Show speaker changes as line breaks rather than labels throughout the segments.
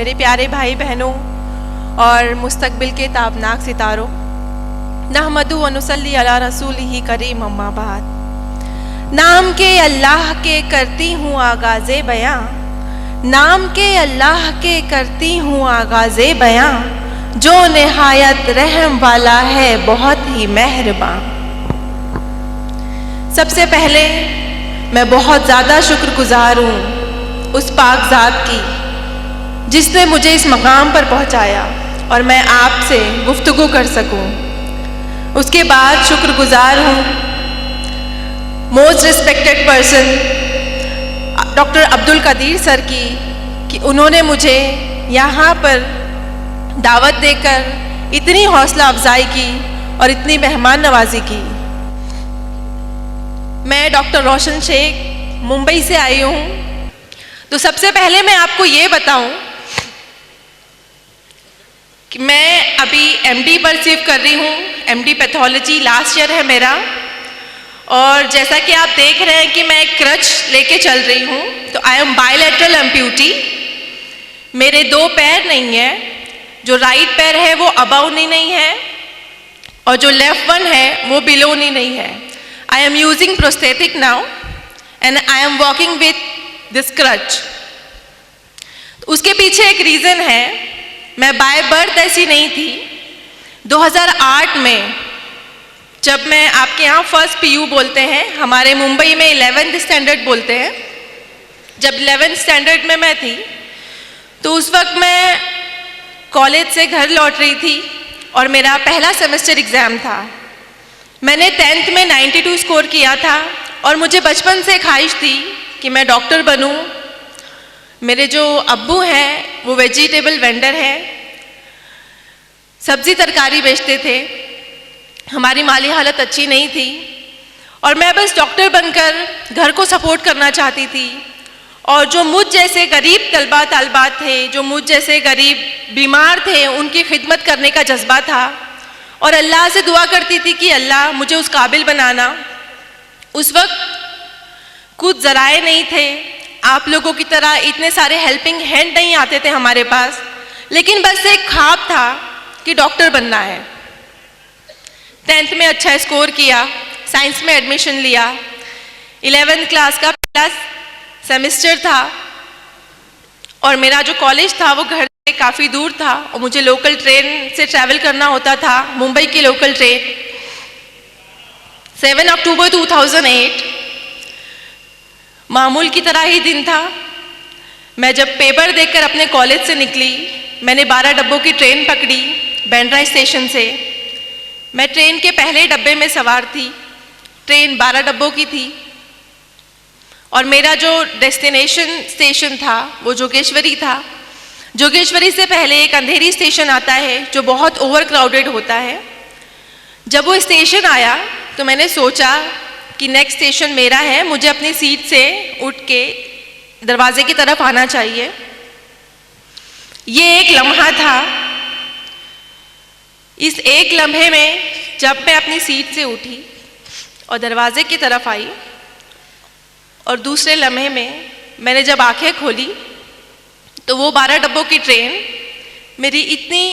मेरे प्यारे भाई बहनों और मुस्तकबिल के ताबनाक सितारों, नहमदु व नुसल्ली अला रसूलिही करीम अम्मा बाद। नाम के अल्लाह के करती हूँ आगाज़े बयां, नाम के अल्लाह के करती हूँ आगाज़े बयां, जो निहायत रहम वाला है बहुत ही मेहरबान। सबसे पहले मैं बहुत ज़्यादा शुक्रगुजार हूँ उस पाक ज़ात की जिसने मुझे इस मकाम पर पहुँचाया और मैं आपसे गुफ्तगू कर सकूँ। उसके बाद शुक्रगुजार हूँ most respected person doctor Abdul Qadeer sir की कि उन्होंने मुझे यहाँ पर दावत देकर इतनी हौसला अफजाई की और इतनी मेहमान नवाजी की। मैं डॉक्टर रोशन शेख मुंबई से आई हूँ। तो सबसे पहले मैं आपको ये बताऊं कि मैं अभी एमडी परसीव कर रही हूँ। एमडी पैथोलॉजी लास्ट ईयर है मेरा, और जैसा कि आप देख रहे हैं कि मैं एक क्रच लेके चल रही हूँ। तो आई एम बायलैटरल एम्प्यूटी। मेरे दो पैर नहीं है, जो राइट पैर है वो अबव नी नहीं है और जो लेफ्ट वन है वो बिलो नी नहीं है। I am using prosthetic now and I am walking with this crutch. उसके पीछे एक रीज़न है, मैं बाय बर्थ ऐसी नहीं थी। 2008 में जब मैं आपके यहाँ फर्स्ट पीयू बोलते हैं, हमारे मुंबई में 11th स्टैंडर्ड बोलते हैं, जब 11th स्टैंडर्ड में मैं थी तो उस वक्त मैं कॉलेज से घर लौट रही थी और मेरा पहला सेमेस्टर एग्ज़ाम था। मैंने 10th में 92 स्कोर किया था और मुझे बचपन से ख्वाहिश थी कि मैं डॉक्टर बनूं। मेरे जो अब्बू हैं वो वेजिटेबल वेंडर हैं, सब्ज़ी तरकारी बेचते थे। हमारी माली हालत अच्छी नहीं थी और मैं बस डॉक्टर बनकर घर को सपोर्ट करना चाहती थी। और जो मुझ जैसे गरीब तलबा तालबात थे, जो मुझ जैसे गरीब बीमार थे, उनकी खिदमत करने का जज्बा था और अल्लाह से दुआ करती थी कि अल्लाह मुझे उस काबिल बनाना। उस वक्त कुछ ज़राए नहीं थे, आप लोगों की तरह इतने सारे हेल्पिंग हैंड नहीं आते थे हमारे पास, लेकिन बस एक ख्वाब था कि डॉक्टर बनना है। 10th में अच्छा स्कोर किया, साइंस में एडमिशन लिया। 11th क्लास का पहला सेमेस्टर था और मेरा जो कॉलेज था वो घर से काफ़ी दूर था और मुझे लोकल ट्रेन से ट्रैवल करना होता था, मुंबई की लोकल ट्रेन। 7 अक्टूबर 2008 मामूल की तरह ही दिन था। मैं जब पेपर देखकर अपने कॉलेज से निकली, मैंने 12 डब्बों की ट्रेन पकड़ी बैंड्रा स्टेशन से। मैं ट्रेन के पहले डब्बे में सवार थी। ट्रेन 12 डब्बों की थी और मेरा जो डेस्टिनेशन स्टेशन था वो जोगेश्वरी था। जोगेश्वरी से पहले एक अंधेरी स्टेशन आता है जो बहुत ओवर क्राउडेड होता है। जब वो स्टेशन आया तो मैंने सोचा कि नेक्स्ट स्टेशन मेरा है, मुझे अपनी सीट से उठ के दरवाजे की तरफ आना चाहिए। ये एक लम्हा था। इस एक लम्हे में जब मैं अपनी सीट से उठी और दरवाजे की तरफ आई और दूसरे लम्हे में मैंने जब आंखें खोली तो वो 12 डब्बों की ट्रेन मेरी इतनी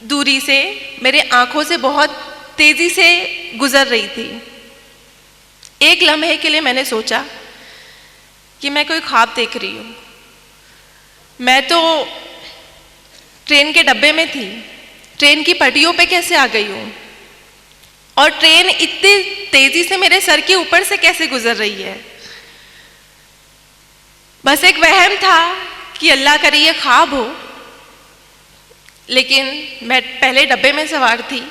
दूरी से, मेरे आंखों से बहुत तेज़ी से गुजर रही थी। एक लम्हे के लिए मैंने सोचा कि मैं कोई ख्वाब देख रही हूँ। मैं तो ट्रेन के डब्बे में थी, ट्रेन की पटरियों पे कैसे आ गई हूँ और ट्रेन इतनी तेज़ी से मेरे सर के ऊपर से कैसे गुजर रही है। बस एक वहम था कि अल्लाह करे ये ख्वाब हो, लेकिन मैं पहले डब्बे में सवार थी।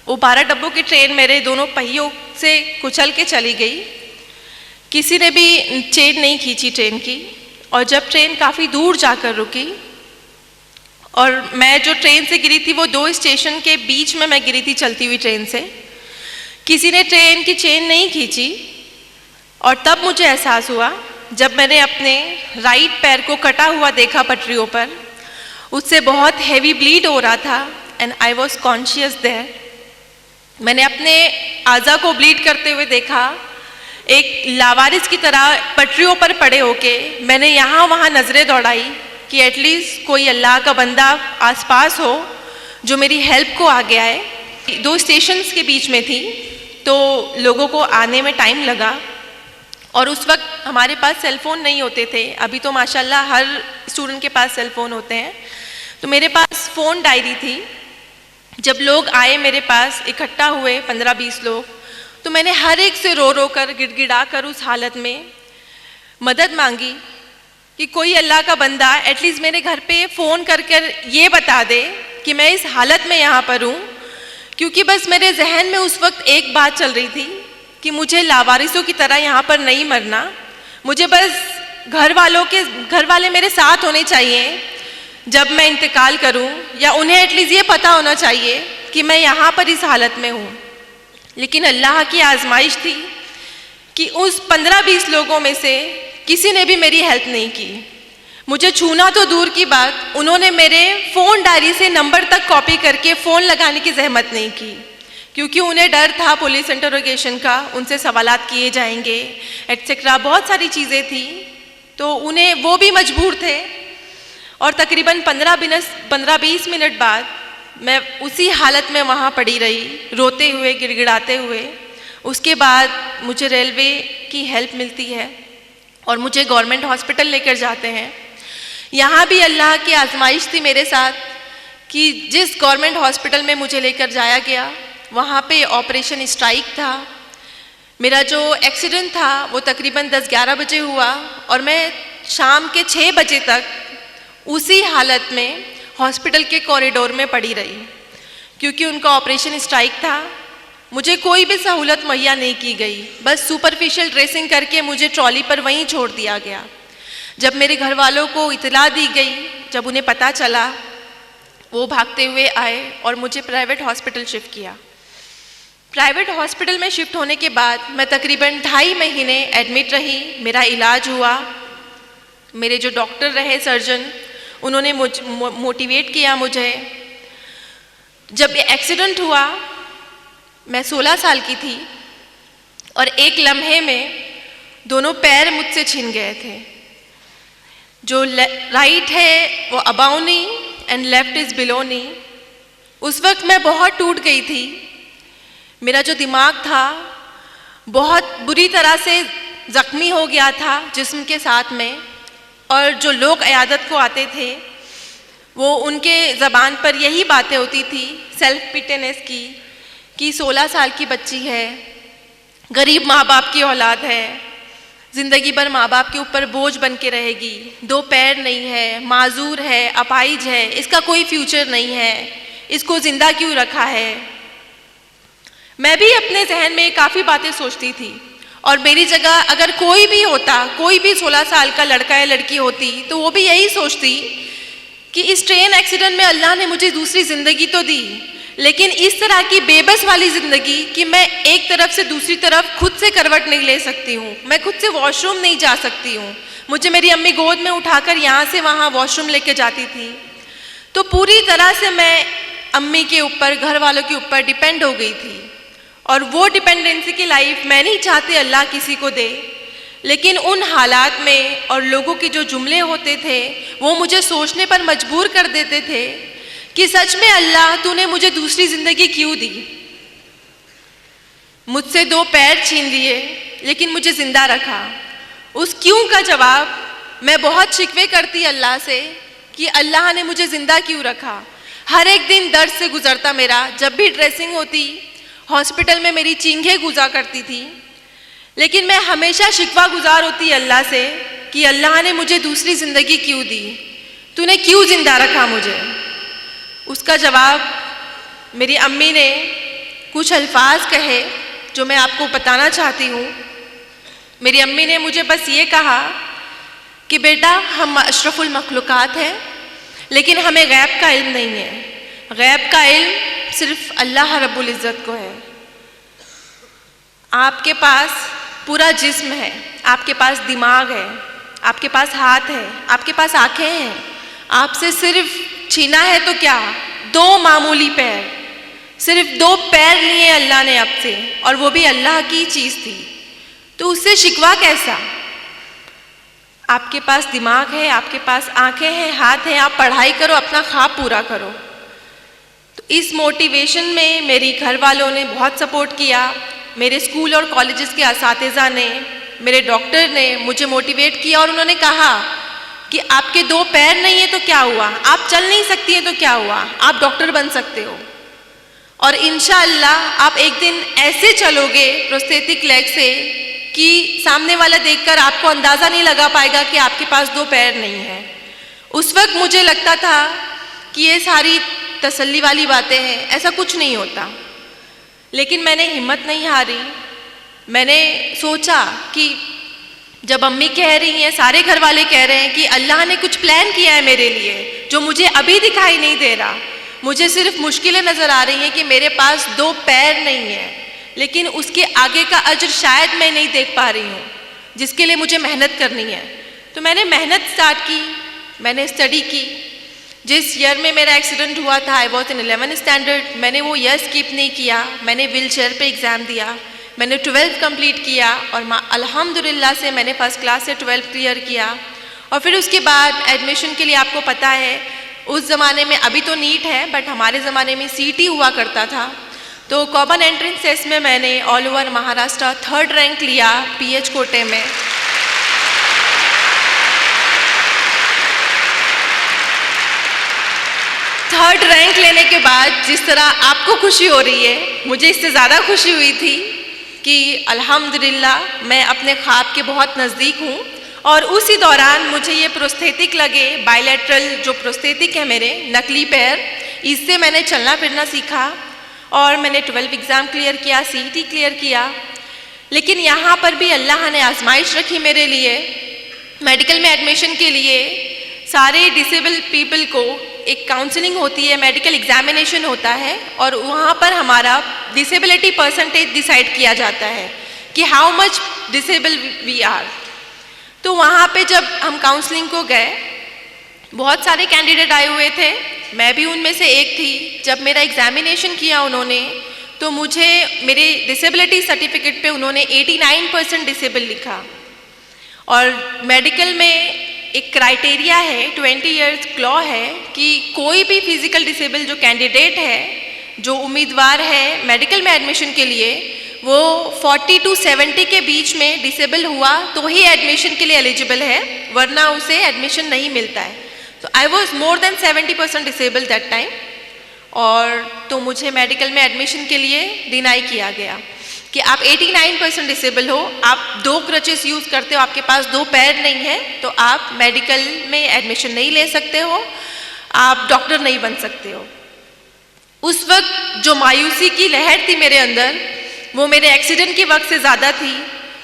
वो 12 डब्बों की ट्रेन मेरे दोनों पहियों से कुचल के चली गई। किसी ने भी चेन नहीं खींची ट्रेन की। और जब ट्रेन काफ़ी दूर जाकर रुकी और मैं जो ट्रेन से गिरी थी वो 2 स्टेशन के बीच में मैं गिरी थी चलती हुई ट्रेन से। किसी ने ट्रेन की चेन नहीं खींची और तब मुझे एहसास हुआ जब मैंने अपने राइट पैर को कटा हुआ देखा पटरियों पर। उससे बहुत हेवी ब्लीड हो रहा था and I was conscious there. मैंने अपने आज़ा को ब्लीड करते हुए देखा, एक लावारिस की तरह पटरियों पर पड़े होके मैंने यहाँ वहाँ नज़रें दौड़ाई कि एटलीस्ट कोई अल्लाह का बंदा आसपास हो जो मेरी हेल्प को आगे आए। 2 स्टेशंस के बीच में थी, तो लोगों को आने में टाइम लगा और उस वक्त हमारे पास सेलफ़ोन नहीं होते थे। अभी तो माशाल्लाह हर स्टूडेंट के पास सेलफ़ोन होते हैं। तो मेरे पास फ़ोन डायरी थी। जब लोग आए मेरे पास, इकट्ठा हुए 15-20 लोग, तो मैंने हर एक से रो रो कर, गिड़गिड़ा कर उस हालत में मदद मांगी कि कोई अल्लाह का बंदा एटलीस्ट मेरे घर पे फ़ोन कर कर ये बता दे कि मैं इस हालत में यहाँ पर हूँ। क्योंकि बस मेरे जहन में उस वक्त एक बात चल रही थी कि मुझे लावारिसों की तरह यहाँ पर नहीं मरना, मुझे बस घर वाले मेरे साथ होने चाहिए जब मैं इंतकाल करूं, या उन्हें एटलीस्ट ये पता होना चाहिए कि मैं यहाँ पर इस हालत में हूँ। लेकिन अल्लाह की आजमाइश थी कि उस 15-20 लोगों में से किसी ने भी मेरी हेल्प नहीं की। मुझे छूना तो दूर की बात, उन्होंने मेरे फ़ोन डायरी से नंबर तक कॉपी करके फ़ोन लगाने की जहमत नहीं की, क्योंकि उन्हें डर था पुलिस इंटरोगेशन का, उनसे सवालात किए जाएंगे एटसेट्रा, बहुत सारी चीज़ें थी। तो उन्हें वो भी मजबूर थे। और तकरीबन 15-20 मिनट बाद मैं उसी हालत में वहाँ पड़ी रही, रोते हुए, गिड़गिड़ाते हुए। उसके बाद मुझे रेलवे की हेल्प मिलती है और मुझे गवर्नमेंट हॉस्पिटल लेकर जाते हैं। यहाँ भी अल्लाह की आजमाइश थी मेरे साथ कि जिस गवर्नमेंट हॉस्पिटल में मुझे लेकर जाया गया, वहाँ पे ऑपरेशन स्ट्राइक था। मेरा जो एक्सीडेंट था वो तकरीबन 10-11 बजे हुआ और मैं शाम के 6 बजे तक उसी हालत में हॉस्पिटल के कॉरिडोर में पड़ी रही, क्योंकि उनका ऑपरेशन स्ट्राइक था। मुझे कोई भी सहूलत मुहैया नहीं की गई, बस सुपरफिशियल ड्रेसिंग करके मुझे ट्रॉली पर वहीं छोड़ दिया गया। जब मेरे घर वालों को इतला दी गई, जब उन्हें पता चला, वो भागते हुए आए और मुझे प्राइवेट हॉस्पिटल शिफ्ट किया। प्राइवेट हॉस्पिटल में शिफ्ट होने के बाद मैं तकरीबन 2.5 महीने एडमिट रही। मेरा इलाज हुआ। मेरे जो डॉक्टर रहे, सर्जन, उन्होंने मोटिवेट किया मुझे। जब एक्सीडेंट हुआ, मैं 16 साल की थी और एक लम्हे में दोनों पैर मुझसे छिन गए थे। जो राइट है वो above knee and left is below knee. उस वक्त मैं बहुत टूट गई थी। मेरा जो दिमाग था बहुत बुरी तरह से ज़ख्मी हो गया था जिस्म के साथ में, और जो लोग इयादत को आते थे वो उनके ज़बान पर यही बातें होती थी सेल्फ पिटेनेस की, कि 16 साल की बच्ची है, गरीब माँ बाप की औलाद है, ज़िंदगी भर माँ बाप के ऊपर बोझ बन के रहेगी, 2 पैर नहीं है, माजूर है, अपाहिज है, इसका कोई फ्यूचर नहीं है, इसको ज़िंदा क्यों रखा है। मैं भी अपने जहन में काफ़ी बातें सोचती थी, और मेरी जगह अगर कोई भी होता, कोई भी 16 साल का लड़का या लड़की होती, तो वो भी यही सोचती कि इस ट्रेन एक्सीडेंट में अल्लाह ने मुझे दूसरी ज़िंदगी तो दी, लेकिन इस तरह की बेबस वाली ज़िंदगी कि मैं एक तरफ से दूसरी तरफ खुद से करवट नहीं ले सकती हूँ, मैं खुद से वॉशरूम नहीं जा सकती हूँ। मुझे मेरी अम्मी गोद में उठाकर यहाँ से वहाँ वॉशरूम लेके जाती थी। तो पूरी तरह से मैं अम्मी के ऊपर, घर वालों के ऊपर डिपेंड हो गई थी, और वो डिपेंडेंसी की लाइफ मैं नहीं चाहती अल्लाह किसी को दे। लेकिन उन हालात में और लोगों के जो जुमले होते थे वो मुझे सोचने पर मजबूर कर देते थे कि सच में अल्लाह तूने मुझे दूसरी ज़िंदगी क्यों दी। मुझसे 2 पैर छीन लिए लेकिन मुझे ज़िंदा रखा। उस क्यों का जवाब मैं बहुत शिकवे करती अल्लाह से कि अल्लाह ने मुझे ज़िंदा क्यों रखा। हर एक दिन दर्द से गुजरता मेरा। जब भी ड्रेसिंग होती, हॉस्पिटल में मेरी चींघें गुजा करती थी, लेकिन मैं हमेशा शिकवा गुजार होती अल्लाह से कि अल्लाह ने मुझे दूसरी ज़िंदगी क्यों दी, तूने क्यों ज़िंदा रखा मुझे। उसका जवाब मेरी अम्मी ने कुछ अल्फाज कहे जो मैं आपको बताना चाहती हूँ। मेरी अम्मी ने मुझे बस ये कहा कि बेटा, हम अशरफुल मखलूक़ात हैं, लेकिन हमें गैब का इल्म नहीं है। गैब का इल्म सिर्फ अल्लाह रब्बुल इज़्ज़त को है। आपके पास पूरा जिस्म है, आपके पास दिमाग है, आपके पास हाथ है, आपके पास आँखें हैं, आपसे सिर्फ छीना है तो क्या, 2 मामूली पैर, सिर्फ 2 पैर लिए अल्लाह ने आपसे, और वो भी अल्लाह की चीज़ थी, तो उससे शिकवा कैसा। आपके पास दिमाग है, आपके पास आंखें हैं, हाथ हैं, आप पढ़ाई करो, अपना ख्वाब पूरा करो। तो इस मोटिवेशन में मेरी घर वालों ने बहुत सपोर्ट किया, मेरे स्कूल और कॉलेजेस के असातिज़ा ने, मेरे डॉक्टर ने मुझे मोटिवेट किया और उन्होंने कहा कि आपके 2 पैर नहीं है तो क्या हुआ, आप चल नहीं सकती हैं तो क्या हुआ, आप डॉक्टर बन सकते हो और इंशाअल्लाह आप एक दिन ऐसे चलोगे प्रोस्थेटिक लेग से कि सामने वाला देखकर आपको अंदाज़ा नहीं लगा पाएगा कि आपके पास 2 पैर नहीं है। उस वक्त मुझे लगता था कि ये सारी तसल्ली वाली बातें हैं, ऐसा कुछ नहीं होता, लेकिन मैंने हिम्मत नहीं हारी। मैंने सोचा कि जब अम्मी कह रही हैं, सारे घर वाले कह रहे हैं कि अल्लाह ने कुछ प्लान किया है मेरे लिए जो मुझे अभी दिखाई नहीं दे रहा, मुझे सिर्फ मुश्किलें नज़र आ रही हैं कि मेरे पास 2 पैर नहीं है, लेकिन उसके आगे का अजर शायद मैं नहीं देख पा रही हूँ जिसके लिए मुझे मेहनत करनी है। तो मैंने मेहनत स्टार्ट की, मैंने स्टडी की। जिस ईयर में मेरा एक्सीडेंट हुआ था, I was in 11th standard, मैंने वो ईयर स्किप नहीं किया, मैंने व्हील चेयर पर एग्ज़ाम दिया, मैंने 12th कंप्लीट किया और अल्हम्दुलिल्लाह से मैंने फर्स्ट क्लास से 12th क्लियर किया। और फिर उसके बाद एडमिशन के लिए आपको पता है उस ज़माने में, अभी तो नीट है बट हमारे ज़माने में सीटी हुआ करता था, तो कॉमन एंट्रेंस टेस्ट में मैंने all over Maharashtra 3rd rank लिया पीएच कोटे में। थर्ड रैंक लेने के बाद जिस तरह आपको खुशी हो रही है, मुझे इससे ज़्यादा खुशी हुई थी कि अल्हम्दुलिल्लाह मैं अपने ख्वाब के बहुत नज़दीक हूँ। और उसी दौरान मुझे ये प्रोस्थेटिक लगे, बायलैटरल जो प्रोस्थेटिक है मेरे नकली पैर, इससे मैंने चलना फिरना सीखा और मैंने 12th एग्ज़ाम क्लियर किया, सीईटी क्लियर किया। लेकिन यहाँ पर भी अल्लाह ने आजमाइश रखी मेरे लिए। मेडिकल में एडमिशन के लिए सारे डिसेबल पीपल को एक काउंसलिंग होती है, मेडिकल एग्जामिनेशन होता है और वहाँ पर हमारा डिसेबिलिटी परसेंटेज डिसाइड किया जाता है कि how much disable we are. तो वहाँ पे जब हम काउंसलिंग को गए, बहुत सारे कैंडिडेट आए हुए थे, मैं भी उनमें से एक थी। जब मेरा एग्जामिनेशन किया उन्होंने, तो मुझे मेरे डिसेबिलिटी सर्टिफिकेट पे उन्होंने 89% डिसेबल लिखा। और मेडिकल में एक क्राइटेरिया है, 20 इयर्स लॉ है कि कोई भी फिजिकल डिसेबल जो कैंडिडेट है, जो उम्मीदवार है मेडिकल में एडमिशन के लिए, वो 40 to 70 के बीच में डिसेबल हुआ तो ही एडमिशन के लिए एलिजिबल है, वरना उसे एडमिशन नहीं मिलता है। तो I was more than 70% disable that time, और तो मुझे मेडिकल में एडमिशन के लिए डिनाई किया गया कि आप 89% डिसेबल हो, आप 2 क्रचेस यूज़ करते हो, आपके पास 2 पैर नहीं है, तो आप मेडिकल में एडमिशन नहीं ले सकते हो, आप डॉक्टर नहीं बन सकते हो। उस वक्त जो मायूसी की लहर थी मेरे अंदर, वो मेरे एक्सीडेंट के वक्त से ज़्यादा थी,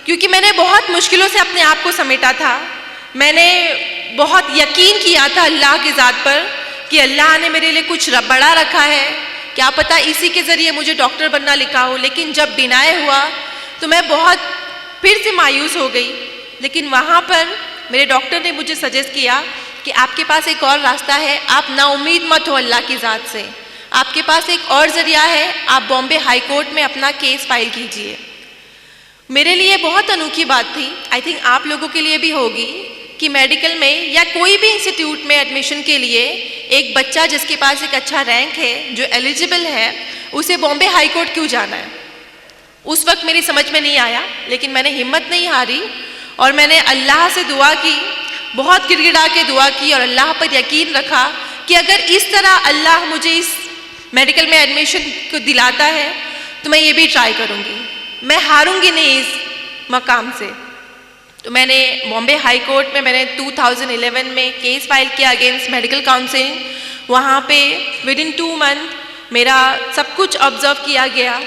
क्योंकि मैंने बहुत मुश्किलों से अपने आप को समेटा था। मैंने बहुत यकीन किया था अल्लाह की ज़ात पर कि अल्लाह ने मेरे लिए कुछ बड़ा रखा है, क्या पता इसी के ज़रिए मुझे डॉक्टर बनना लिखा हो। लेकिन जब डिनाई हुआ तो मैं बहुत फिर से मायूस हो गई। लेकिन वहाँ पर मेरे डॉक्टर ने मुझे सजेस्ट किया कि आपके पास एक और रास्ता है, आप नाउम्मीद मत हो अल्लाह की ज़ात से, आपके पास एक और ज़रिया है, आप बॉम्बे हाई कोर्ट में अपना केस फाइल कीजिए। मेरे लिए बहुत अनोखी बात थी, आई थिंक आप लोगों के लिए भी होगी, कि मेडिकल में या कोई भी इंस्टीट्यूट में एडमिशन के लिए एक बच्चा जिसके पास एक अच्छा रैंक है, जो एलिजिबल है, उसे बॉम्बे हाई कोर्ट क्यों जाना है। उस वक्त मेरी समझ में नहीं आया, लेकिन मैंने हिम्मत नहीं हारी और मैंने अल्लाह से दुआ की, बहुत गिड़गिड़ा के दुआ की और अल्लाह पर यकीन रखा कि अगर इस तरह अल्लाह मुझे इस मेडिकल में एडमिशन को दिलाता है तो मैं ये भी ट्राई करूँगी, मैं हारूंगी नहीं इस मकाम से। तो मैंने बॉम्बे हाई कोर्ट में मैंने 2011 में केस फाइल किया अगेंस्ट मेडिकल काउंसिलिंग। वहाँ पे विदिन 2 मंथ मेरा सब कुछ ऑब्जर्व किया गया।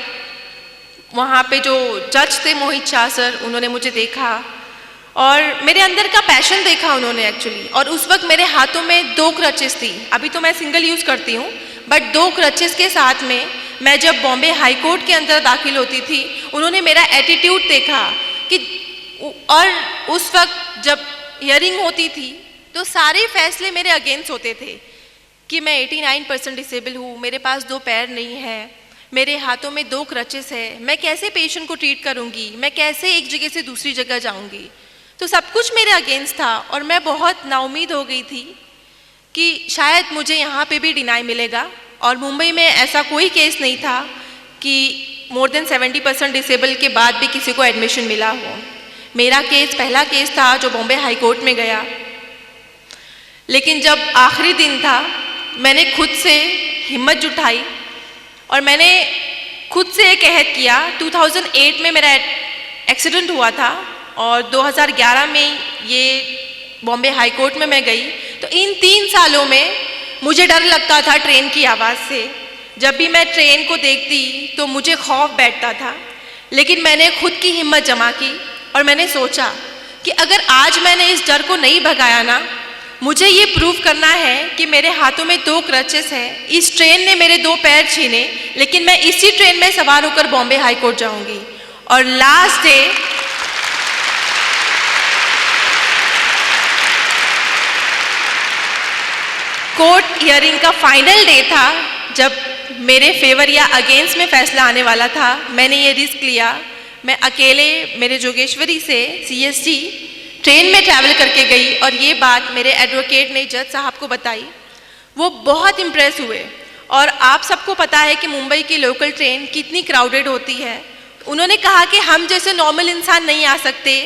वहाँ पे जो जज थे मोहित शाह सर, उन्होंने मुझे देखा और मेरे अंदर का पैशन देखा उन्होंने एक्चुअली। और उस वक्त मेरे हाथों में 2 क्रचेस थी, अभी तो मैं सिंगल यूज़ करती हूँ, बट 2 क्रचेस के साथ में मैं जब बॉम्बे हाई कोर्ट के अंदर दाखिल होती थी, उन्होंने मेरा एटीट्यूड देखा कि, और उस वक्त जब हियरिंग होती थी तो सारे फैसले मेरे अगेंस्ट होते थे कि मैं 89% डिसेबल हूँ, मेरे पास 2 पैर नहीं है, मेरे हाथों में 2 क्रचेस है, मैं कैसे पेशेंट को ट्रीट करूँगी, मैं कैसे एक जगह से दूसरी जगह जाऊँगी। तो सब कुछ मेरे अगेंस्ट था और मैं बहुत नाउमीद हो गई थी कि शायद मुझे यहाँ पे भी डिनाई मिलेगा। और मुंबई में ऐसा कोई केस नहीं था कि मोर देन 70% डिसेबल के बाद भी किसी को एडमिशन मिला हो। मेरा केस पहला केस था जो बॉम्बे हाई कोर्ट में गया। लेकिन जब आखिरी दिन था, मैंने खुद से हिम्मत जुटाई और मैंने खुद से एक अहद किया। 2008 में मेरा एक्सीडेंट हुआ था और 2011 में ये बॉम्बे हाई कोर्ट में मैं गई। तो इन 3 सालों में मुझे डर लगता था ट्रेन की आवाज़ से। जब भी मैं ट्रेन को देखती तो मुझे खौफ बैठता था। लेकिन मैंने खुद की हिम्मत जमा की और मैंने सोचा कि अगर आज मैंने इस डर को नहीं भगाया ना, मुझे ये प्रूव करना है कि मेरे हाथों में 2 क्रचेस हैं। इस ट्रेन ने मेरे 2 पैर छीने, लेकिन मैं इसी ट्रेन में सवार होकर बॉम्बे हाई कोर्ट जाऊंगी। और लास्ट डे कोर्ट हियरिंग का फाइनल डे था, जब मेरे फेवर या अगेंस्ट में फैसला आने वाला था। मैंने ये रिस्क लिया। मैं अकेले मेरे जोगेश्वरी से CST ट्रेन में ट्रैवल करके गई और ये बात मेरे एडवोकेट ने जज साहब को बताई। वो बहुत इम्प्रेस हुए। और आप सबको पता है कि मुंबई की लोकल ट्रेन कितनी क्राउडेड होती है। उन्होंने कहा कि हम जैसे नॉर्मल इंसान नहीं आ सकते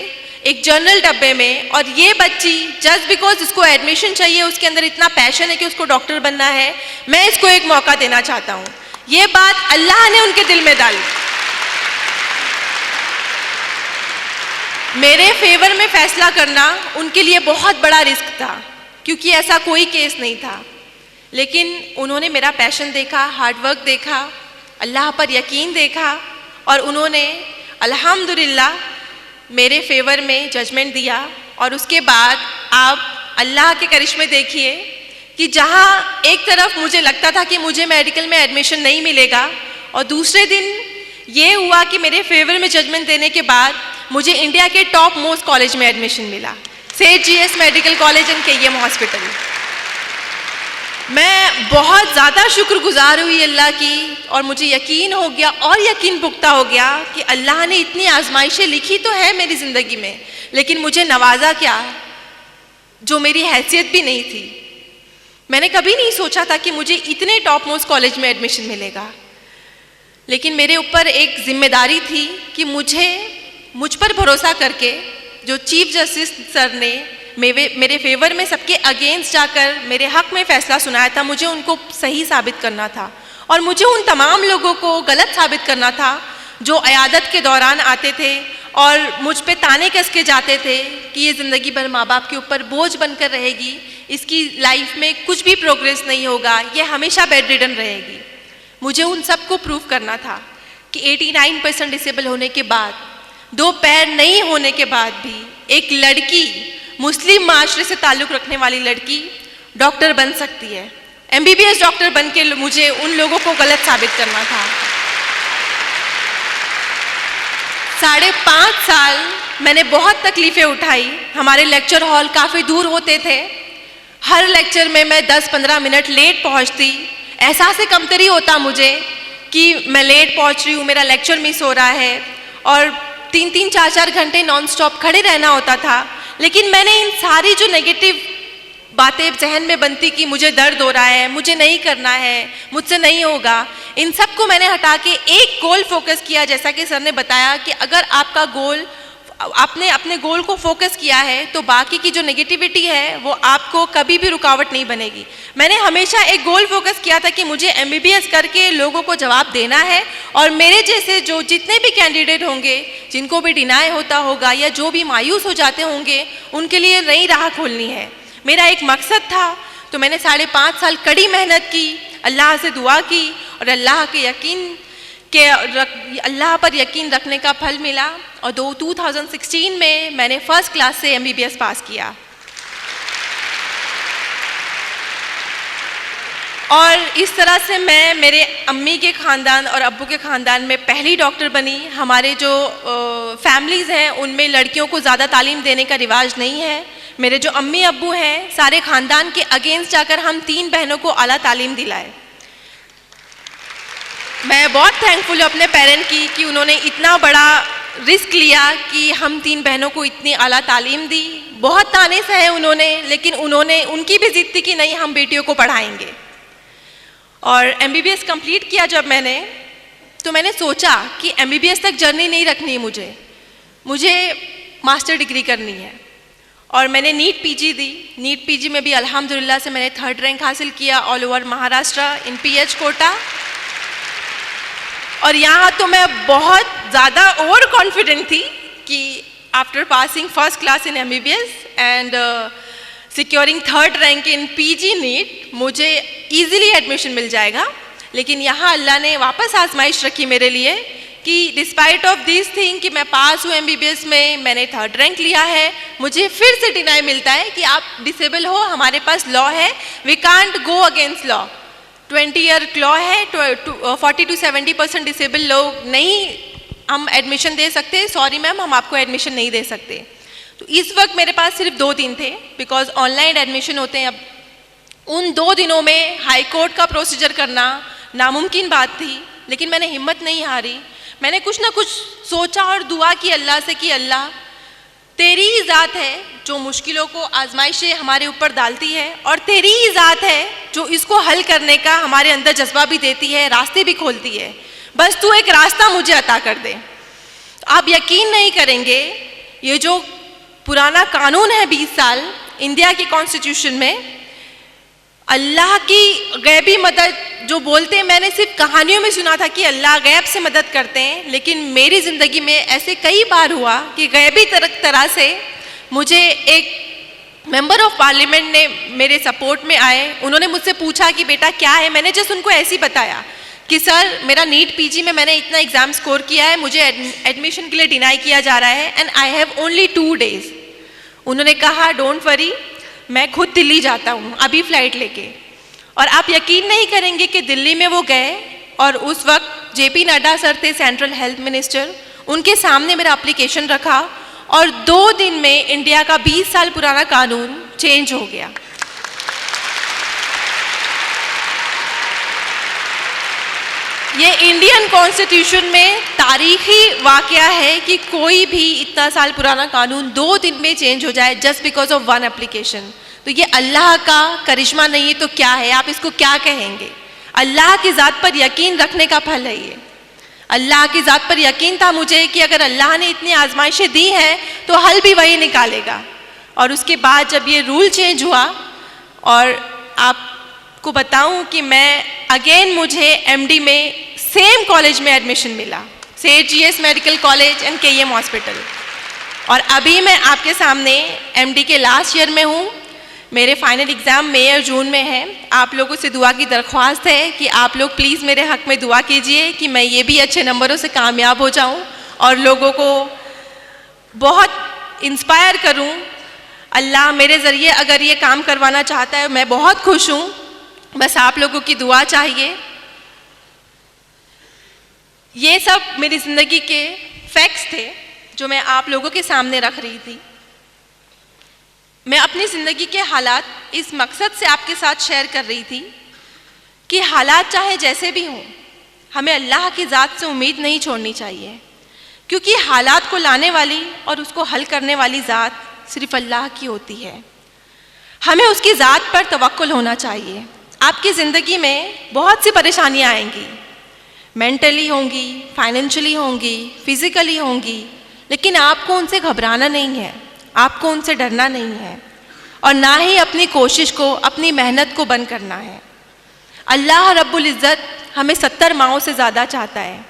एक जनरल डब्बे में, और ये बच्ची जस्ट बिकॉज उसको एडमिशन चाहिए, उसके अंदर इतना पैशन है कि उसको डॉक्टर बनना है, मैं इसको एक मौका देना चाहता हूँ। ये बात अल्लाह ने उनके दिल में डाली। मेरे फेवर में फैसला करना उनके लिए बहुत बड़ा रिस्क था, क्योंकि ऐसा कोई केस नहीं था। लेकिन उन्होंने मेरा पैशन देखा, हार्डवर्क देखा, अल्लाह पर यकीन देखा और उन्होंने अल्हम्दुलिल्लाह मेरे फेवर में जजमेंट दिया। और उसके बाद आप अल्लाह के करिश्मे देखिए कि जहाँ एक तरफ मुझे लगता था कि मुझे मेडिकल में एडमिशन नहीं मिलेगा, और दूसरे दिन ये हुआ कि मेरे फेवर में जजमेंट देने के बाद मुझे इंडिया के टॉप मोस्ट कॉलेज में एडमिशन मिला, सेठ GS medical college and KEM hospital. मैं बहुत ज़्यादा शुक्रगुजार हुई अल्लाह की, और मुझे यकीन हो गया और यकीन पुख्ता हो गया कि अल्लाह ने इतनी आजमाइशें लिखी तो है मेरी ज़िंदगी में, लेकिन मुझे नवाजा क्या जो मेरी हैसियत भी नहीं थी। मैंने कभी नहीं सोचा था कि मुझे इतने टॉप मोस्ट कॉलेज में एडमिशन मिलेगा। लेकिन मेरे ऊपर एक जिम्मेदारी थी कि मुझ पर भरोसा करके जो चीफ जस्टिस सर ने मेरे फेवर में सबके अगेंस्ट जाकर मेरे हक में फैसला सुनाया था, मुझे उनको सही साबित करना था। और मुझे उन तमाम लोगों को गलत साबित करना था जो अयादत के दौरान आते थे और मुझ पे ताने कस के जाते थे कि ये ज़िंदगी भर माँ बाप के ऊपर बोझ बनकर रहेगी, इसकी लाइफ में कुछ भी प्रोग्रेस नहीं होगा, ये हमेशा बेड रिडन रहेगी। मुझे उन सबको प्रूव करना था कि 89% डिसेबल होने के बाद, 2 पैर नहीं होने के बाद भी एक लड़की, मुस्लिम माशरे से ताल्लुक़ रखने वाली लड़की डॉक्टर बन सकती है। MBBS डॉक्टर बन के मुझे उन लोगों को गलत साबित करना था। 5.5 साल मैंने बहुत तकलीफ़ें उठाई। हमारे लेक्चर हॉल काफ़ी दूर होते थे। हर लेक्चर में मैं 10-15 मिनट लेट पहुंचती। एहसास कमतरी होता मुझे कि मैं लेट पहुंच रही हूँ, मेरा लेक्चर मिस हो रहा है, और 3-3, 4-4 घंटे नॉन स्टॉप खड़े रहना होता था। लेकिन मैंने इन सारी जो नेगेटिव बातें जहन में बनती कि मुझे दर्द हो रहा है, मुझे नहीं करना है, मुझसे नहीं होगा, इन सब को मैंने हटा के एक गोल फोकस किया। जैसा कि सर ने बताया कि अगर आपका गोल, आपने अपने गोल को फोकस किया है तो बाकी की जो नेगेटिविटी है वो आपको कभी भी रुकावट नहीं बनेगी। मैंने हमेशा एक गोल फोकस किया था कि मुझे MBBS करके लोगों को जवाब देना है, और मेरे जैसे जो जितने भी कैंडिडेट होंगे, जिनको भी डिनाई होता होगा या जो भी मायूस हो जाते होंगे, उनके लिए नई राह खोलनी है। मेरा एक मकसद था। तो मैंने 5.5 साल कड़ी मेहनत की, अल्लाह से दुआ की, और अल्लाह पर यकीन रखने का फल मिला। और 2016 में मैंने फर्स्ट क्लास से MBBS पास किया। और इस तरह से मैं मेरे अम्मी के ख़ानदान और अब्बू के ख़ानदान में पहली डॉक्टर बनी। हमारे जो फैमिलीज़ हैं उनमें लड़कियों को ज़्यादा तालीम देने का रिवाज नहीं है। मेरे जो अम्मी अब्बू हैं, सारे ख़ानदान के अगेंस्ट जाकर हम 3 बहनों को आला तालीम दिलाए। मैं बहुत थैंकफुल हूँ अपने पेरेंट की कि उन्होंने इतना बड़ा रिस्क लिया कि हम 3 बहनों को इतनी आला तालीम दी, बहुत ताने सहे उन्होंने, लेकिन उनकी भी जिद थी कि नहीं हम बेटियों को पढ़ाएंगे। और MBBS कंप्लीट किया जब मैंने, तो मैंने सोचा कि MBBS तक जर्नी नहीं रखनी मुझे मास्टर डिग्री करनी है। और मैंने नीट PG दी। नीट PG में भी अल्हम्दुलिल्लाह से मैंने 3rd रैंक हासिल किया ऑल ओवर महाराष्ट्र इन PH कोटा। और यहाँ तो मैं बहुत ज़्यादा ओवर कॉन्फिडेंट थी कि after passing first class in MBBS and securing 3rd rank in PG NEET मुझे ईजिली एडमिशन मिल जाएगा। लेकिन यहाँ अल्लाह ने वापस आजमाइश रखी मेरे लिए कि डिस्पाइट ऑफ दिस थिंग कि मैं पास हूँ MBBS में, मैंने 3rd रैंक लिया है, मुझे फिर से डिनाई मिलता है कि आप डिसेबल हो, हमारे पास लॉ है, we can't go against law. 20 year law है, 40 to 70% डिसेबल लोग नहीं हम एडमिशन दे सकते, सॉरी मैम हम आपको एडमिशन नहीं दे सकते। तो इस वक्त मेरे पास सिर्फ 2 दिन थे, बिकॉज ऑनलाइन एडमिशन होते हैं। अब उन 2 दिनों में हाई कोर्ट का प्रोसीजर करना नामुमकिन बात थी, लेकिन मैंने हिम्मत नहीं हारी। मैंने कुछ ना कुछ सोचा और दुआ की अल्लाह से कि अल्लाह तेरी ही ज़ात है जो मुश्किलों को आजमाइशें हमारे ऊपर डालती है, और तेरी ही ज़ात है जो इसको हल करने का हमारे अंदर जज्बा भी देती है, रास्ते भी खोलती है। बस तू एक रास्ता मुझे अता कर दे। आप यकीन नहीं करेंगे, ये जो पुराना कानून है 20 साल इंडिया की कॉन्स्टिट्यूशन में, अल्लाह की गैबी मदद जो बोलते हैं, मैंने सिर्फ कहानियों में सुना था कि अल्लाह गैब से मदद करते हैं, लेकिन मेरी ज़िंदगी में ऐसे कई बार हुआ कि गैबी तरह से मुझे एक मेंबर ऑफ पार्लियामेंट ने मेरे सपोर्ट में आए। उन्होंने मुझसे पूछा कि बेटा क्या है, मैंने जस्ट उनको ऐसे ही बताया कि सर मेरा नीट PG में मैंने इतना एग्ज़ाम स्कोर किया है, मुझे एडमिशन के लिए डिनाई किया जा रहा है and I have only 2 days. उन्होंने कहा डोंट वरी, मैं खुद दिल्ली जाता हूँ अभी फ़्लाइट लेके। और आप यकीन नहीं करेंगे कि दिल्ली में वो गए और उस वक्त JP नड्डा सर थे सेंट्रल हेल्थ मिनिस्टर, उनके सामने मेरा एप्लीकेशन रखा और 2 दिन में इंडिया का 20 साल पुराना कानून चेंज हो गया। ये इंडियन कॉन्स्टिट्यूशन में तारीखी वाकया है कि कोई भी इतना साल पुराना कानून 2 दिन में चेंज हो जाए जस्ट बिकॉज ऑफ 1 एप्लीकेशन। तो ये अल्लाह का करिश्मा नहीं है तो क्या है, आप इसको क्या कहेंगे? अल्लाह की ज़ात पर यकीन रखने का फल है ये। अल्लाह की ज़ात पर यकीन था मुझे कि अगर अल्लाह ने इतनी आजमाइशें दी हैं तो हल भी वही निकालेगा। और उसके बाद जब ये रूल चेंज हुआ, और आपको बताऊं कि मैं अगेन मुझे MD में सेम कॉलेज में एडमिशन मिला, सेठ GS medical college and KM hospital. और अभी मैं आपके सामने MD के लास्ट ईयर में हूँ। मेरे फाइनल एग्ज़ाम मई और जून में है। आप लोगों से दुआ की दरख्वास्त है कि आप लोग प्लीज़ मेरे हक़ में दुआ कीजिए कि मैं ये भी अच्छे नंबरों से कामयाब हो जाऊँ और लोगों को बहुत इंस्पायर करूँ। अल्लाह मेरे ज़रिए अगर ये काम करवाना चाहता है, मैं बहुत खुश हूँ, बस आप लोगों की दुआ चाहिए। ये सब मेरी ज़िंदगी के फैक्ट्स थे जो मैं आप लोगों के सामने रख रही थी। मैं अपनी ज़िंदगी के हालात इस मकसद से आपके साथ शेयर कर रही थी कि हालात चाहे जैसे भी हों, हमें अल्लाह की ज़ात से उम्मीद नहीं छोड़नी चाहिए, क्योंकि हालात को लाने वाली और उसको हल करने वाली ज़ात सिर्फ अल्लाह की होती है। हमें उसकी ज़ात पर तवक्कुल होना चाहिए। आपकी ज़िंदगी में बहुत सी परेशानियाँ आएंगी, मेंटली होंगी, फाइनेंशियली होंगी, फिज़िकली होंगी, लेकिन आपको उनसे घबराना नहीं है, आपको उनसे डरना नहीं है, और ना ही अपनी कोशिश को, अपनी मेहनत को बंद करना है। अल्लाह रब्बुल इज़्ज़त हमें 70 माओं से ज़्यादा चाहता है।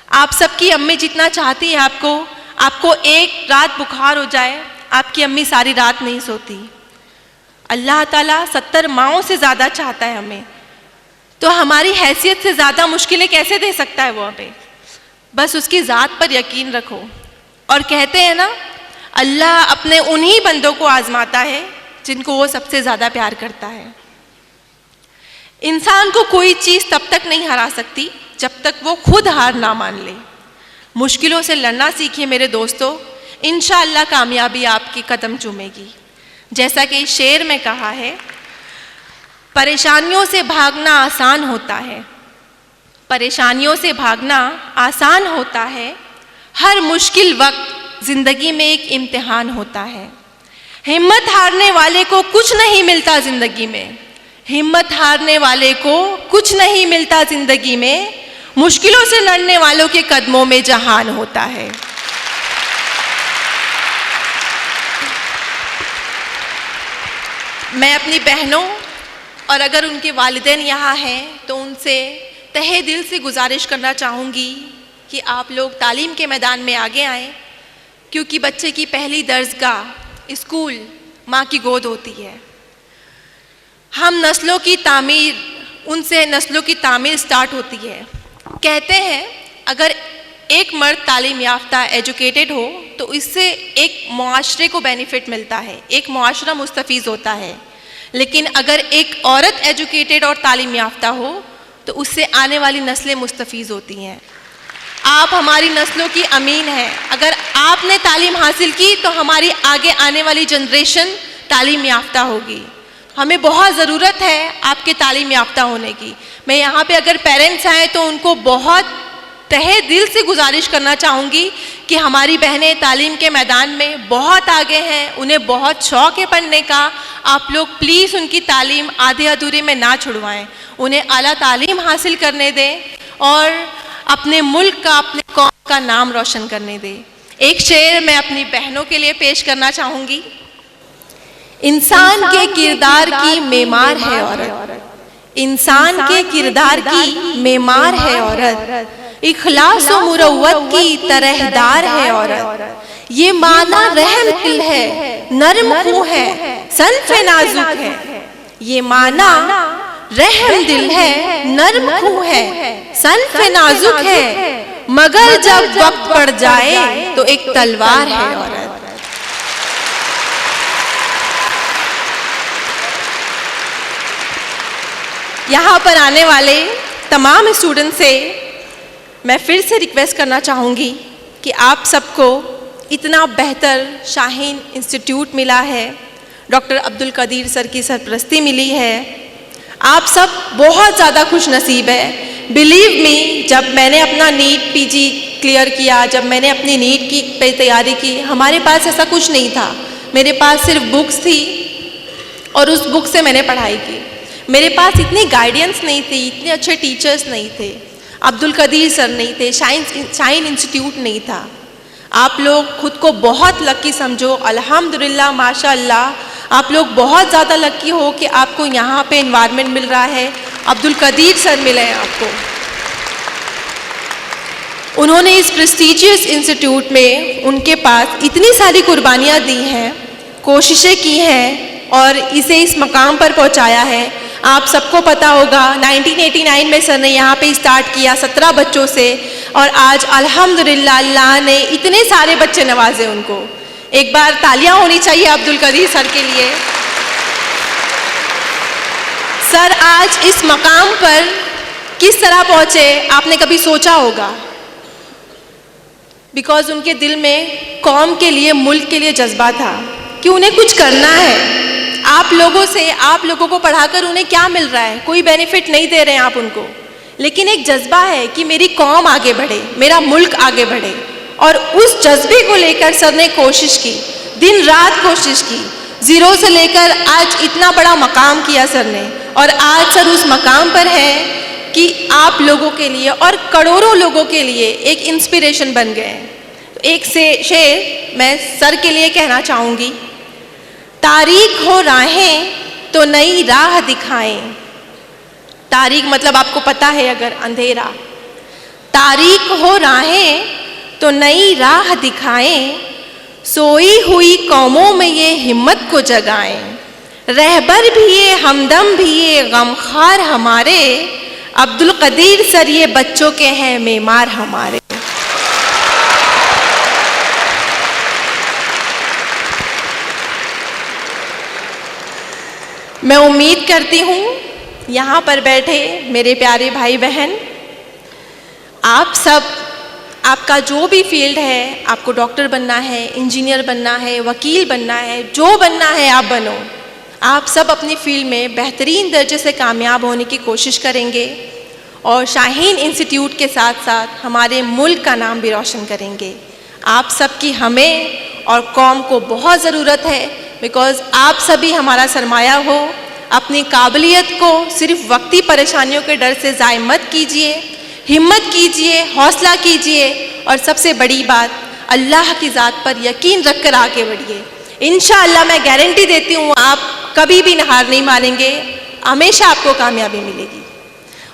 आप सबकी अम्मी जितना चाहती है आपको एक रात बुखार हो जाए, आपकी अम्मी सारी रात नहीं सोती। अल्लाह ताला 70 माओं से ज़्यादा चाहता है हमें, तो हमारी हैसियत से ज़्यादा मुश्किलें कैसे दे सकता है वो हमें? बस उसकी ज़ात पर यकीन रखो। और कहते हैं ना, अल्लाह अपने उन्हीं बंदों को आजमाता है जिनको वो सबसे ज़्यादा प्यार करता है। इंसान को कोई चीज़ तब तक नहीं हरा सकती जब तक वो खुद हार ना मान ले। मुश्किलों से लड़ना सीखिए मेरे दोस्तों, इंशाअल्लाह कामयाबी आपकी कदम चूमेगी। जैसा कि शेर में कहा है, परेशानियों से भागना आसान होता है, परेशानियों से भागना आसान होता है, हर मुश्किल वक्त ज़िंदगी में एक इम्तिहान होता है। हिम्मत हारने वाले को कुछ नहीं मिलता ज़िंदगी में, हिम्मत हारने वाले को कुछ नहीं मिलता ज़िंदगी में, मुश्किलों से लड़ने वालों के कदमों में जहान होता है। मैं अपनी बहनों और अगर उनके वालिदैन यहाँ हैं तो उनसे तहे दिल से गुजारिश करना चाहूँगी कि आप लोग तालीम के मैदान में आगे आएँ, क्योंकि बच्चे की पहली दर्जगाह स्कूल माँ की गोद होती है। हम नस्लों की तामीर, उनसे नस्लों की तामीर स्टार्ट होती है। कहते हैं अगर एक मर्द तालीम याफ्ता एजुकेटेड हो तो इससे एक मुआशरे को बेनिफिट मिलता है, एक मुआशरा मुस्तफ़ीज़ होता है। लेकिन अगर एक औरत एजुकेटेड और तालीम याफ्ता हो तो उससे आने वाली नस्लें मुस्तफ़ीज़ होती हैं। आप हमारी नस्लों की अमीन हैं। अगर आपने तालीम हासिल की तो हमारी आगे आने वाली जनरेशन तालीम याफ्ता होगी। हमें बहुत ज़रूरत है आपके तालीम याफ्ता होने की। मैं यहाँ पे अगर पेरेंट्स आए तो उनको बहुत तहे दिल से गुजारिश करना चाहूँगी कि हमारी बहनें तालीम के मैदान में बहुत आगे हैं, उन्हें बहुत शौक़ है पढ़ने का। आप लोग प्लीज़ उनकी तालीम आधे अधूरे में ना छुड़वाएं, उन्हें आला तालीम हासिल करने दें और अपने मुल्क का, अपने कौम का नाम रोशन करने दें। एक शेर मैं अपनी बहनों के लिए पेश करना चाहूँगी। इंसान के किरदार की मेमार है औरत, इंसान के किरदार की मेमार है औरत, इखलास और मुरव्वत की तरहदार है औरत। ये माना रहम दिल है, नरम खूं है, सन्फ नाजुक है। ये माना रहम दिल है, नरम खूं है, सन्फ नाजुक है, मगर जब वक्त पड़ जाए तो एक तलवार है औरत। यहाँ पर आने वाले तमाम स्टूडेंट से मैं फिर से रिक्वेस्ट करना चाहूँगी कि आप सबको इतना बेहतर शाहीन इंस्टीट्यूट मिला है, डॉक्टर अब्दुल कदीर सर की सरपरस्ती मिली है। आप सब बहुत ज़्यादा खुश नसीब है। बिलीव मी, जब मैंने अपना नीट पीजी क्लियर किया, जब मैंने अपनी नीट की तैयारी की, हमारे पास ऐसा कुछ नहीं था। मेरे पास सिर्फ बुक्स थी और उस बुक से मैंने पढ़ाई की। मेरे पास इतनी गाइडेंस नहीं थी, इतने अच्छे टीचर्स नहीं थे, अब्दुल कदीर सर नहीं थे, शाहीन इंस्टीट्यूट नहीं था। आप लोग खुद को बहुत लकी समझो, अल्हम्दुलिल्लाह माशाअल्लाह आप लोग बहुत ज़्यादा लकी हो कि आपको यहाँ पे एनवायरनमेंट मिल रहा है। अब्दुल कदीर सर मिले हैं आपको। उन्होंने इस प्रेस्टीजियस इंस्टीट्यूट में उनके पास इतनी सारी कुर्बानियाँ दी हैं, कोशिशें की हैं और इसे इस मकाम पर पहुँचाया है। आप सबको पता होगा 1989 में सर ने यहाँ पे स्टार्ट किया 17 बच्चों से और आज अल्हम्दुलिल्लाह अल्लाह ने इतने सारे बच्चे नवाजे उनको। एक बार तालियां होनी चाहिए अब्दुल कदीर सर के लिए। सर आज इस मकाम पर किस तरह पहुँचे आपने कभी सोचा होगा? बिकॉज उनके दिल में कौम के लिए, मुल्क के लिए जज्बा था कि उन्हें कुछ करना है। आप लोगों से, आप लोगों को पढ़ाकर उन्हें क्या मिल रहा है? कोई बेनिफिट नहीं दे रहे हैं आप उनको, लेकिन एक जज्बा है कि मेरी कौम आगे बढ़े, मेरा मुल्क आगे बढ़े। और उस जज्बे को लेकर सर ने कोशिश की, दिन रात कोशिश की, ज़ीरो से लेकर आज इतना बड़ा मकाम किया सर ने। और आज सर उस मकाम पर है कि आप लोगों के लिए और करोड़ों लोगों के लिए एक इंस्पिरेशन बन गए हैं। तो एक से शेर मैं सर के लिए कहना चाहूँगी। तारीख हो राहें तो नई राह दिखाएं। तारीख मतलब आपको पता है अगर अंधेरा। तारीख हो राहें तो नई राह दिखाएं, सोई हुई कौमों में ये हिम्मत को जगाएं। रहबर भी ये, हमदम भी ये, गमखार हमारे, अब्दुल कदीर सर ये बच्चों के हैं मेमार हमारे। मैं उम्मीद करती हूँ यहाँ पर बैठे मेरे प्यारे भाई बहन, आप सब, आपका जो भी फील्ड है, आपको डॉक्टर बनना है, इंजीनियर बनना है, वकील बनना है, जो बनना है आप बनो। आप सब अपनी फील्ड में बेहतरीन दर्जे से कामयाब होने की कोशिश करेंगे और शाहीन इंस्टीट्यूट के साथ साथ हमारे मुल्क का नाम भी रोशन करेंगे। आप सबकी हमें और कौम को बहुत ज़रूरत है, बिकॉज़ आप सभी हमारा सरमाया हो। अपनी काबिलियत को सिर्फ वक्ती परेशानियों के डर से ज़ाय मत कीजिए, हिम्मत कीजिए, हौसला कीजिए और सबसे बड़ी बात, अल्लाह की ज़ात पर यकीन रख कर आगे बढ़िए। इंशाअल्लाह मैं गारंटी देती हूँ आप कभी भी हार नहीं मानेंगे, हमेशा आपको कामयाबी मिलेगी।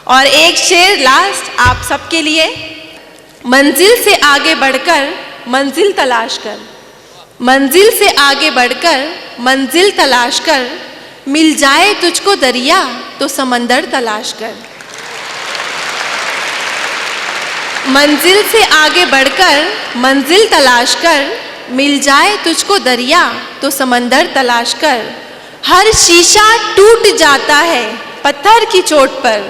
और एक शेर लास्ट आप सबके लिए, मंजिल से आगे बढ़कर मंजिल तलाश कर, मंजिल से आगे बढ़कर मंजिल तलाश कर, मिल जाए तुझको दरिया तो समंदर तलाश कर। मंजिल से आगे बढ़कर मंजिल तलाश कर, मिल जाए तुझको दरिया तो समंदर तलाश कर। हर शीशा टूट जाता है पत्थर की चोट पर,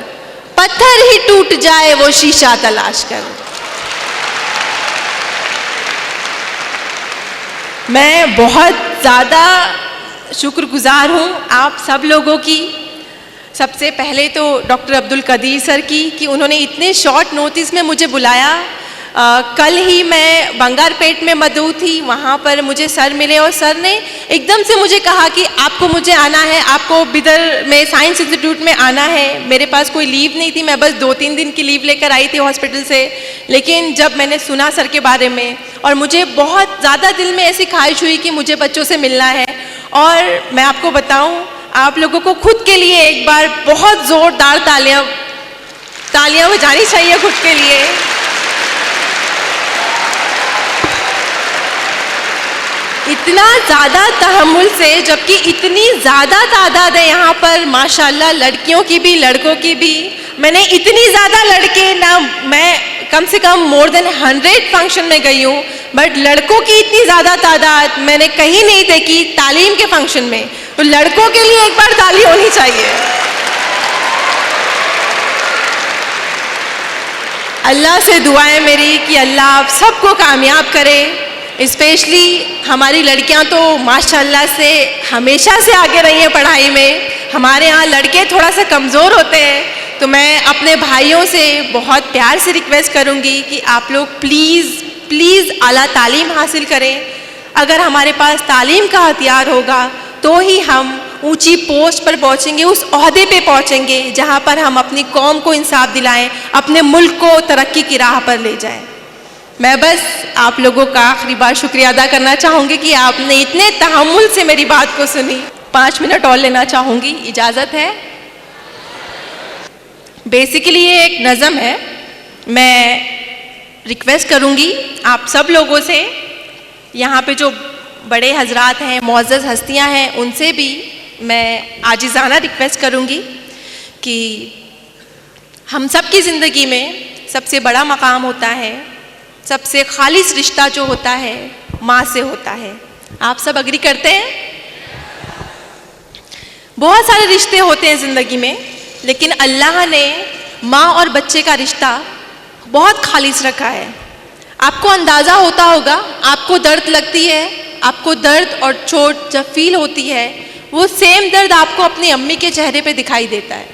पत्थर ही टूट जाए वो शीशा तलाश कर। मैं बहुत ज़्यादा शुक्रगुजार हूँ आप सब लोगों की। सबसे पहले तो डॉक्टर अब्दुल कदीर सर की कि उन्होंने इतने शॉर्ट नोटिस में मुझे बुलाया। कल ही मैं बंगारपेट में मदऊ थी, वहाँ पर मुझे सर मिले और सर ने एकदम से मुझे कहा कि आपको मुझे आना है, आपको बिदर में साइंस इंस्टीट्यूट में आना है। मेरे पास कोई लीव नहीं थी, मैं बस 2-3 दिन की लीव लेकर आई थी हॉस्पिटल से। लेकिन जब मैंने सुना सर के बारे में और मुझे बहुत ज़्यादा दिल में ऐसी ख्वाहिश हुई कि मुझे बच्चों से मिलना है। और मैं आपको बताऊँ, आप लोगों को खुद के लिए एक बार बहुत ज़ोरदार तालियां बजानी चाहिए खुद के लिए। इतना ज़्यादा तहम्मुल से, जबकि इतनी ज़्यादा तादाद है यहाँ पर माशाल्लाह, लड़कियों की भी लड़कों की भी। मैंने इतनी ज़्यादा लड़के ना, मैं कम से कम मोर देन 100 फंक्शन में गई हूँ, बट लड़कों की इतनी ज़्यादा तादाद मैंने कहीं नहीं देखी तालीम के फंक्शन में। तो लड़कों के लिए एक बार ताली होनी चाहिए। अल्लाह से दुआ है मेरी कि अल्लाह आप सबको कामयाब करे। स्पेशली हमारी लड़कियां तो माशाल्लाह से हमेशा से आगे रही हैं पढ़ाई में। हमारे यहाँ लड़के थोड़ा सा कमज़ोर होते हैं, तो मैं अपने भाइयों से बहुत प्यार से रिक्वेस्ट करूँगी कि आप लोग प्लीज़ आला तालीम हासिल करें। अगर हमारे पास तालीम का हथियार होगा तो ही हम ऊंची पोस्ट पर पहुंचेंगे, उस ओहदे पे पहुंचेंगे जहां पर हम अपनी कौम को इंसाफ दिलाएं, अपने मुल्क को तरक्की की राह पर ले जाएं। मैं बस आप लोगों का आखिरी बार शुक्रिया अदा करना चाहूँगी कि आपने इतने तहम्मुल से मेरी बात को सुनी। 5 मिनट और लेना चाहूँगी, इजाज़त है? बेसिकली ये एक नज़म है। मैं रिक्वेस्ट करूँगी आप सब लोगों से, यहाँ पे जो बड़े हजरात हैं, मुअज़्ज़ज़ हस्तियाँ हैं, उनसे भी मैं आजिज़ाना रिक्वेस्ट करूँगी कि हम सब की ज़िंदगी में सबसे बड़ा मकाम होता है, सबसे खालिस रिश्ता जो होता है माँ से होता है। आप सब अग्री करते हैं? बहुत सारे रिश्ते होते हैं ज़िंदगी में, लेकिन अल्लाह ने माँ और बच्चे का रिश्ता बहुत खालिस रखा है। आपको अंदाज़ा होता होगा, आपको दर्द लगती है, आपको दर्द और चोट जब फील होती है, वो सेम दर्द आपको अपनी अम्मी के चेहरे पे दिखाई देता है।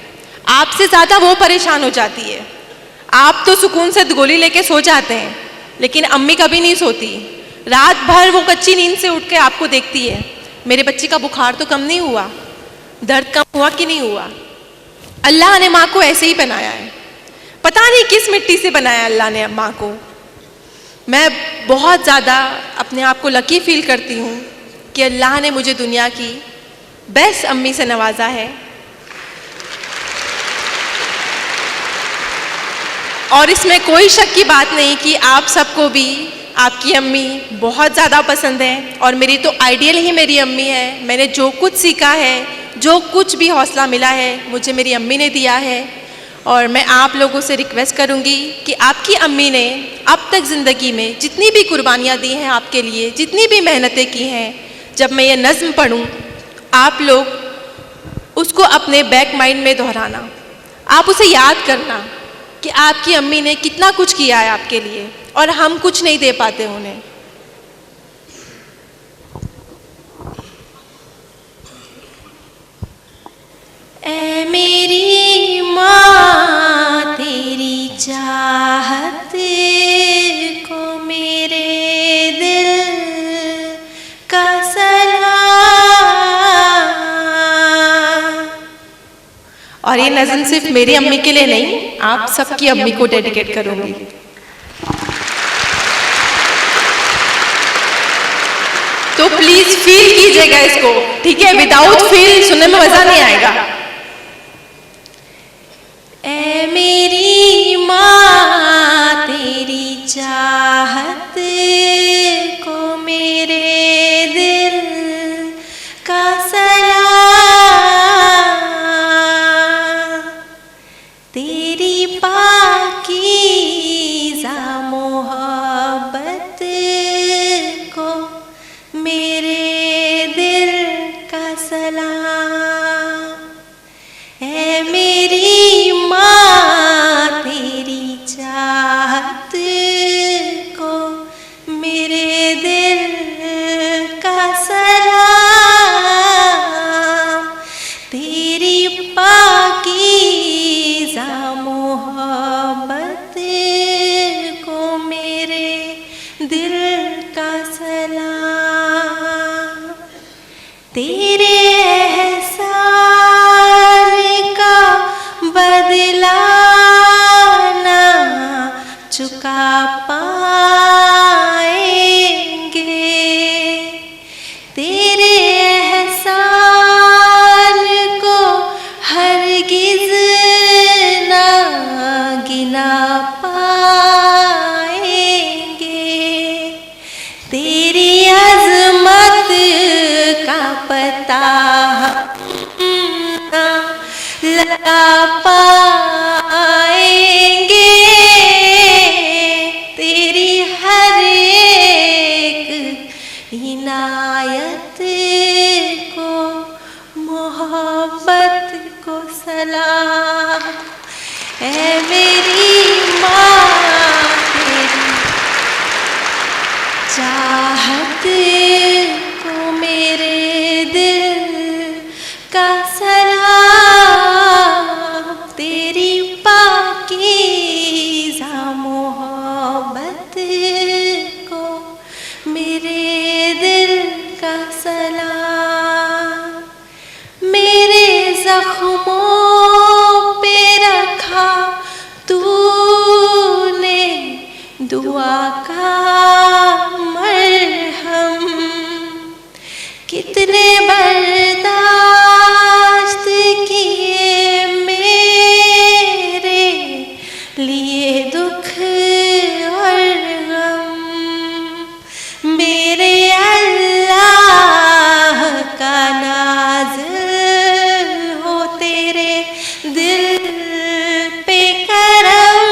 आपसे ज़्यादा वो परेशान हो जाती है। आप तो सुकून से गोली लेके सो जाते हैं, लेकिन अम्मी कभी नहीं सोती। रात भर वो कच्ची नींद से उठ के आपको देखती है, मेरे बच्चे का बुखार तो कम नहीं हुआ, दर्द कम हुआ कि नहीं हुआ। अल्लाह ने माँ को ऐसे ही बनाया है, पता नहीं किस मिट्टी से बनाया अल्लाह ने माँ को। मैं बहुत ज़्यादा अपने आप को लकी फील करती हूँ कि अल्लाह ने मुझे दुनिया की बेस्ट अम्मी से नवाजा है। और इसमें कोई शक की बात नहीं कि आप सबको भी आपकी अम्मी बहुत ज़्यादा पसंद है, और मेरी तो आइडियल ही मेरी अम्मी है। मैंने जो कुछ सीखा है, जो कुछ भी हौसला मिला है, मुझे मेरी अम्मी ने दिया है। और मैं आप लोगों से रिक्वेस्ट करूंगी कि आपकी अम्मी ने अब तक ज़िंदगी में जितनी भी कुर्बानियाँ दी हैं आपके लिए, जितनी भी मेहनतें की हैं, जब मैं ये नज़्म पढ़ूं आप लोग उसको अपने बैक माइंड में दोहराना, आप उसे याद करना कि आपकी अम्मी ने कितना कुछ किया है आपके लिए और हम कुछ नहीं दे पाते उन्हें। ऐ मेरी माँ तेरी और ये नज़म सिर्फ मेरी अम्मी के लिए नहीं, आप सबकी अम्मी को डेडिकेट करूंगी। तो प्लीज फील कीजिएगा इसको, ठीक है? विदाउट फील सुनने में मजा नहीं आएगा। ऐ मेरी माँ तेरी चाहत को मेरे दिल का सलाम, तेरी पाकीज़ा मोहब्बत को मेरे दिल का सलाम। ऐ मेरी माँ तेरी चाहत को मेरे दिल का सलाम, तेरी पाकीज़ा मोहब्बत को मेरे दिल का सलाम। तेरे एहसान का बदला ना चुका पाएंगे, तेरे एहसान को हरगिज़ ना गिना पाएंगे, तेरी अज़मत का पता ना लगा पाएंगे, तेरी हर एक इनायत को मोहब्बत को सलाम। ऐ मेरी माँ तेरी चाहत को मेरे दिल का सलाम, तेरी पाकीज़ा मोहब्बत को मेरे दिल का सलाम। मेरे ज़ख्मों पे रखा तूने दुआ का मरहम, कितने बर्दाश्त किए मेरे लिए दुख और गम, मेरे अल्लाह का नाज़िल हो तेरे दिल पे करम,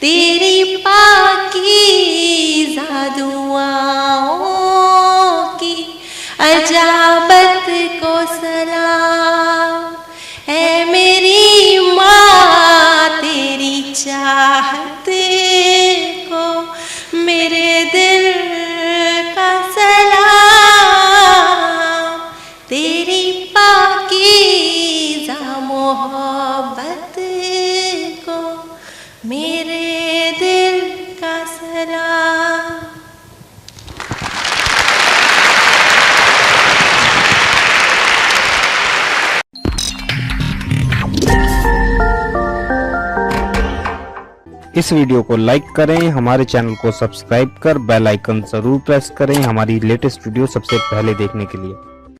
तेरी पाकीज़ा दुआओं की अजाबत को सलाम। ऐ मेरी माँ तेरी चाहत को मेरे दिल का सलाम, तेरी पाकीज़ा मोहब्बत को मेरे दिल का सलाम।
इस वीडियो को लाइक करें, हमारे चैनल को सब्सक्राइब कर बेल आइकन जरूर प्रेस करें हमारी लेटेस्ट वीडियो सबसे पहले देखने के लिए।